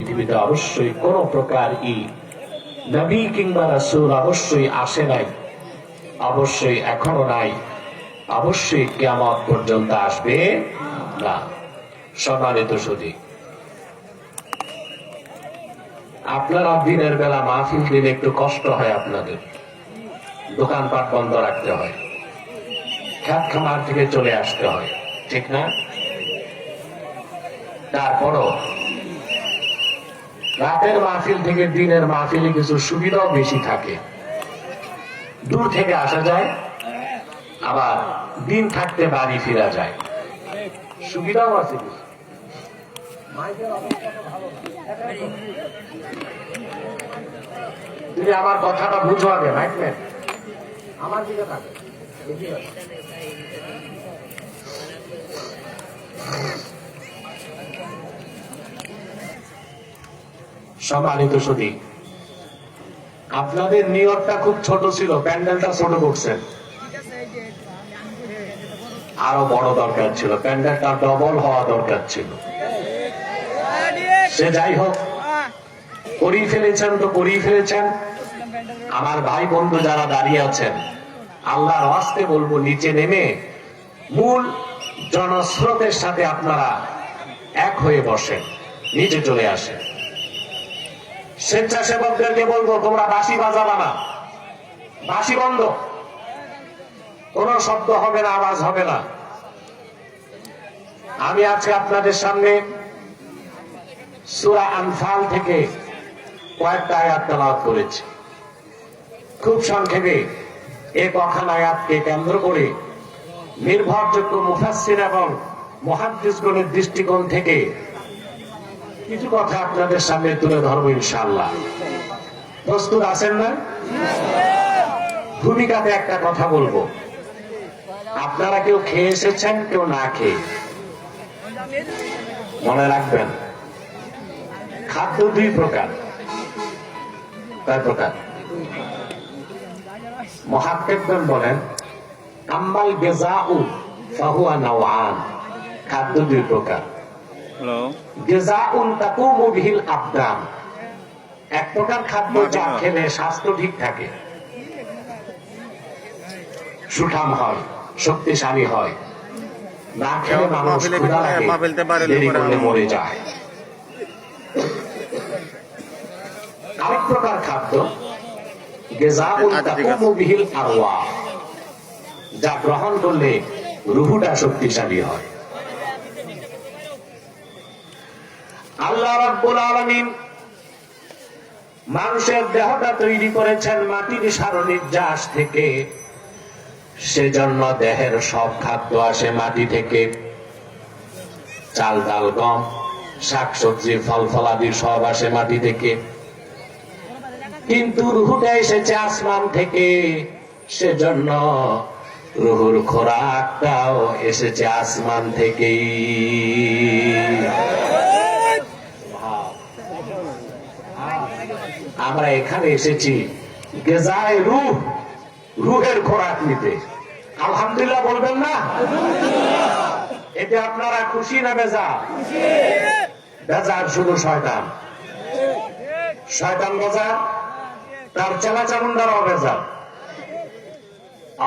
পৃথিবীতে অবশ্যই কোন প্রকার নবী কিংবা রাসূল অবশ্যই আসে নাই, অবশ্যই এখনো নাই, অবশ্যই কিয়ামত পর্যন্ত আসবে না। সম্মানিত সুধী, আপনারা দিনের বেলা মাহফিল দিলে একটু কষ্ট হয়, আপনাদের দোকানপাট বন্ধ রাখতে হয়, খেত খামার থেকে চলে আসতে হয়, ঠিক না? তারপরও রাতের মাহফিল থেকে দিনের মাহফিলে কিছু সুবিধাও বেশি থাকে। দূর থেকে আসা যায়, আবার দিন থাকতে বাড়ি ফেরা যায়, সুবিধাও আছে কিছু। তুমি আমার কথাটা বুঝো আগে, মাইকম্যান আমার দিকে থাকে। সম্মানিত সুধী, আপনাদের নিয়তটা খুব ছোট ছিল, প্যান্ডেলটা ছোট করছেন, আরো বড় দরকার ছিল, প্যান্ডেলটা ডবল হওয়া দরকার ছিল। সে যাই হোক, করিয়ে ফেলেছেন তো করিয়ে ফেলেছেন। আমার ভাই বন্ধু যারা দাঁড়িয়ে আছেন, আল্লাহর ওয়াস্তে বলবো, নিচে নেমে মূল জনস্রোতের সাথে আপনারা এক হয়ে বসেন, নিচে চলে আসেন। স্বেচ্ছাসেবকদেরকে বলবো, তোমরা বাঁশি বাজাবা না, বাঁশি বন্ধ, কোন শব্দ হবে না, আওয়াজ হবে না। আমি আজকে আপনাদের সামনে সূরা আনফাল থেকে কয়েকটা আয়াত তেলাওয়াত করেছি। খুব সংক্ষেপে এই কখান আয়াতকে কেন্দ্র করে নির্ভরযোগ্য মুফাসসির এবং মুহাদ্দিসগণের দৃষ্টিকোণ থেকে কিছু কথা আপনাদের সামনে তুলে ধরবো ইনশাআল্লাহ। প্রস্তুত আছেন না? ভূমিকাতে একটা কথা বলবো, আপনারা কেউ খেয়ে এসেছেন, কেউ না খেয়ে। মনে রাখবেন, খাদ্য দুই প্রকার, কয় প্রকার? মুহাক্কিকগণ বলেন, আম্মাল গিযাউ ফাহুয়া নাওআন, খাদ্য দুই প্রকার। গিযাউন তাকুমু বিহিল আবদান, এক প্রকার খাদ্য যা খেলে স্বাস্থ্য ঠিক থাকে, সুঠাম হয়, শক্তিশালী হয়। না খেলে মানুষ ক্ষুধা লাগে, দেরি করলে মরে যায়। আরেক প্রকার খাদ্য গিযাউন তাকুমু বিহিল আরওয়াহ, যা গ্রহণ করলে রূহটা শক্তিশালী হয়। আল্লাহ রাব্বুল আলামিন মানুষের দেহটা তৈরি করেছেন মাটির সারনির্যাস থেকে, সেজন্য দেহের সব খাদ্য আসে মাটি থেকে, চাল ডাল গম শাকসবজি ফল ফলাদি সব আসে মাটি থেকে। কিন্তু রুহুটা এসেছে আসমান থেকে, সেজন্য রুহুর খোরাকটাও এসেছে আসমান থেকেই। আমরা এখানে এসেছি গিযায়ে রূহ, রুহের খোরাক নিতে। আলহামদুলিল্লাহ বলবেন না? এতে আপনারা খুশি না বেজার? বেজার শুধু শয়তান, শয়তান বেজার, তার চেলা চামুন্ডারাও বেজার।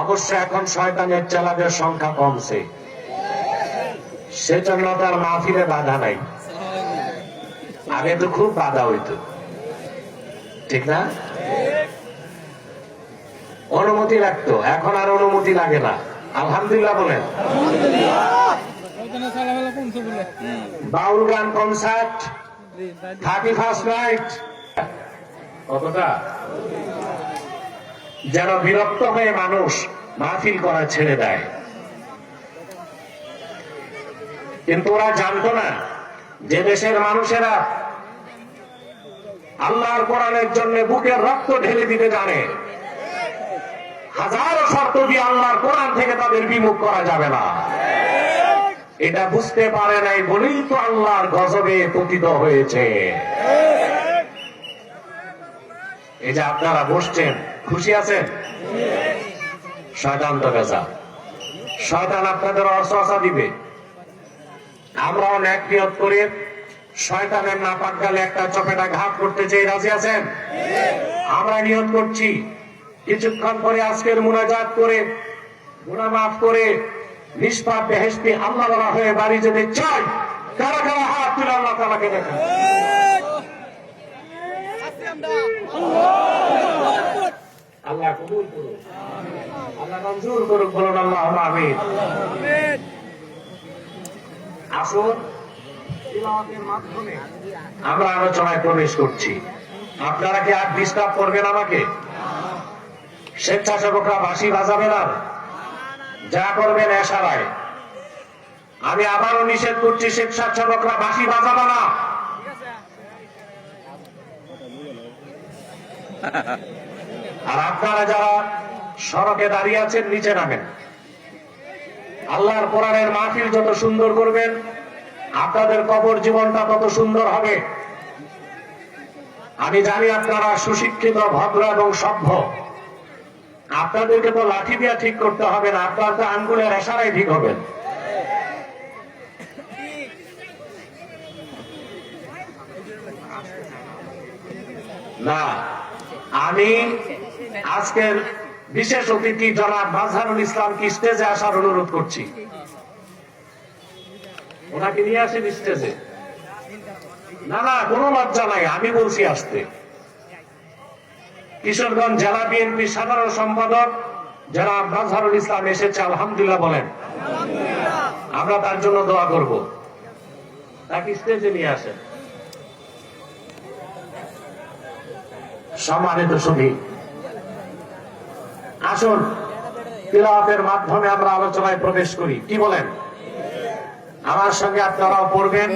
অবশ্য এখন শয়তানের চেলাদের সংখ্যা কমছে, সেজন্য তার মাহফিলে বাধা নাই। আগে তো খুব বাধা হইতো, ঠিক না? অনুমতি লাগতো, এখন আর অনুমতি লাগে না। আলহামদুলিল্লাহ বলেন। বাউল গান কনসার্ট 31st নাইট, কতটা যেন বিরক্ত হয়ে মানুষ মাহফিল করা ছেড়ে দেয়। কিন্তু ওরা জানতো না যে দেশের মানুষেরা আল্লাহর কোরআনের জন্য বুকের রক্ত ঢেলে দিতে জানে। হাজারো শর্ত দিয়ে আল্লাহর কোরআন থেকে তাদের বিমুখ করা যাবে না, এটা বুঝতে পারে নাই বলেই তো আল্লাহর গজবে পতিত হয়েছে। এই যে আপনারা বসছেন, খুশি আছেন? শয়তান তো বেজা, শয়তান আপনাদের অসওয়াসা দিবে। আমরাও নেক নিয়ত করে শয়তানের নাপাক গালে একটা চপেটা ঘাত করতে চেয়ে রাজি আছেন? আমরা নিয়ত করছি কিছুক্ষণ পরে আজকের মুনাজাত করে গুনাহ মাফ করে নিষ্পাপ বেহেশতি আল্লাহওয়ালা হয়ে বাড়ি যেতে চাই। কারা কারা হাত তুলে আল্লাহ তাআলাকে দেখেন। আল্লাহ কবুল করুন, আল্লাহ মঞ্জুর করুক, বলুন আল্লাহুম্মা আমিন। আসুন তিলাওয়াতের মাধ্যমে আমরা আলোচনায় প্রবেশ করছি। আপনারা কি আর ডিস্টার্ব করবেন আমাকে? স্বেচ্ছাসেবকরা বাঁশি বাজাবে না, যা করবেন এশারায়। আমি আবারও নিষেধ করছি, স্বেচ্ছাসেবকরা বাঁশি বাজাবে না। আর আপনারা যারা সড়কে দাঁড়িয়ে আছেন নিচে নামেন। আল্লাহর কোরআনের মাহফিল যত সুন্দর করবেন আপনাদের কবর জীবনটা তত সুন্দর হবে। আমি জানি আপনারা সুশিক্ষিত, ভদ্র এবং সভ্য। আপনাদেরকে তো লাঠি দিয়া ঠিক করতে হবে না, আপনার তো আঙ্গুলের এশারায় ঠিক হবেন। না, আমি আজকের বিশেষ অতিথি জনাব মাজহারুল ইসলামকে স্টেজে আসার অনুরোধ করছি। ওনাকে নিয়ে আসেন স্টেজে। না না, কোনো লজ্জা নাই, আমি বলছি আসতে। কিশোরগঞ্জ জেলা বিএনপির সাধারণ সম্পাদক জনাব মাজহারুল ইসলাম এসেছে, আলহামদুলিল্লাহ বলেন। আমরা তার জন্য দোয়া করব। তাকে স্টেজে নিয়ে আসেন। সম্মানিত সুধী, আসুন তিলাওয়াতের মাধ্যমে আমরা আলোচনায় প্রবেশ করি। কি বলেন? আমার সঙ্গে আপনারাও পড়বেন,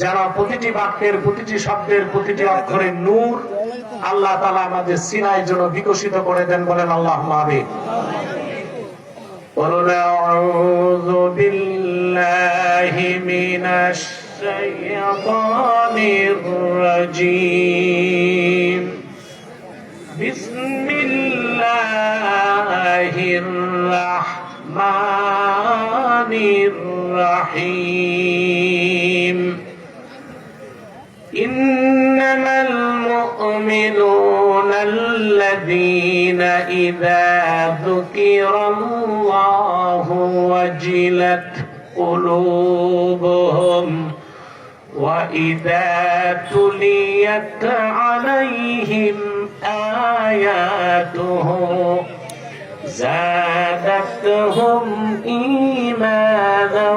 যেন প্রতিটি বাক্যের, প্রতিটি শব্দের, প্রতিটি অক্ষরে নূর আল্লাহ তাআলা আমাদের সিনায় যেন বিকশিত করে দেন। বলেন আল্লাহুম্মা আমিন। قُلْ أَعُوذُ بِاللَّهِ مِنَ الشَّيْطَانِ الرَّجِيمِ بسم الله الرحمن الرحيم إنما المؤمنون الذين إذا ذكر الله وجلت قلوبهم وإذا تليت عليهم آياته زادتهم إيمانا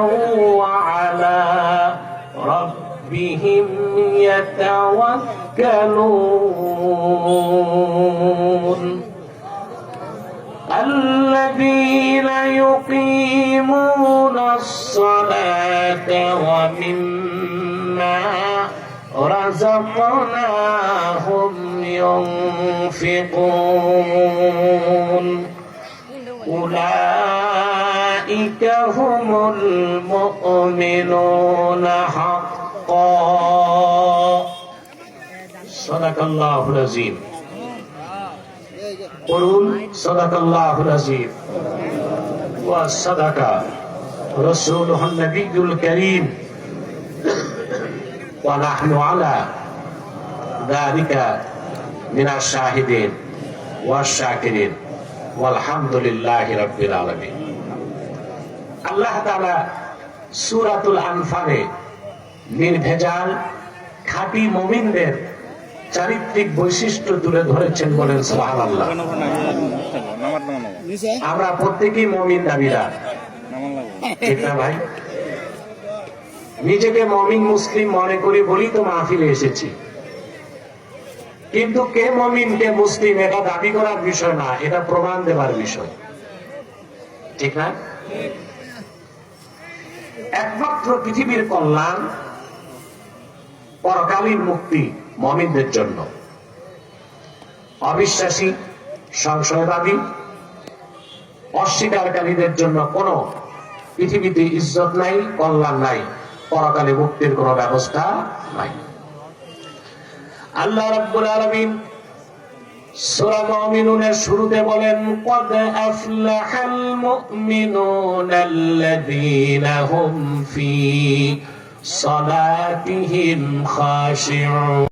وعلى ربهم يتوكلون الذين يقيمون الصلاة ومما رزقناهم ينفقون أولئك هم المؤمنون حقا صدق الله العظيم قولوا صدق الله العظيم وصدق رسوله النبي الكريم ونحن على ذلك من الشاهدين والشاكرين والحمد لله رب العالمين। আল্লাহ তাআলা সূরাতুল আনফালে নির্ভেজাল খাঁটি মুমিনদের চারিত্রিক বৈশিষ্ট্য তুলে ধরেছেন। বলেন সুবহানাল্লাহ। আমরা প্রত্যেকেই মুমিন দাবিদার, ঠিক না ভাই? নিজেকে মুমিন মুসলিম মনে করি বলি তো মাহফিলে এসেছি, কিন্তু কে মুমিন কে মুসলিম এটা দাবি করার বিষয় না, এটা প্রমাণ দেওয়ার বিষয়, ঠিক না? একমাত্র পৃথিবীর কল্যাণ, পরকালীন মুক্তি মুমিনদের জন্য। অবিশ্বাসী, সংশয়বাদী, অস্বীকারীদের জন্য কোন পৃথিবীতে ইজ্জত নাই, কল্যাণ নাই, পরকালে মুক্তির কোন ব্যবস্থা নাই। আল্লাহ রাব্বুল আলামিন সূরা মুমিনুনের শুরুতে বলেন, ক্বাদ আফলাহাল মুমিনুনাল্লাযীনা হুম ফি صلاتهم خاشعون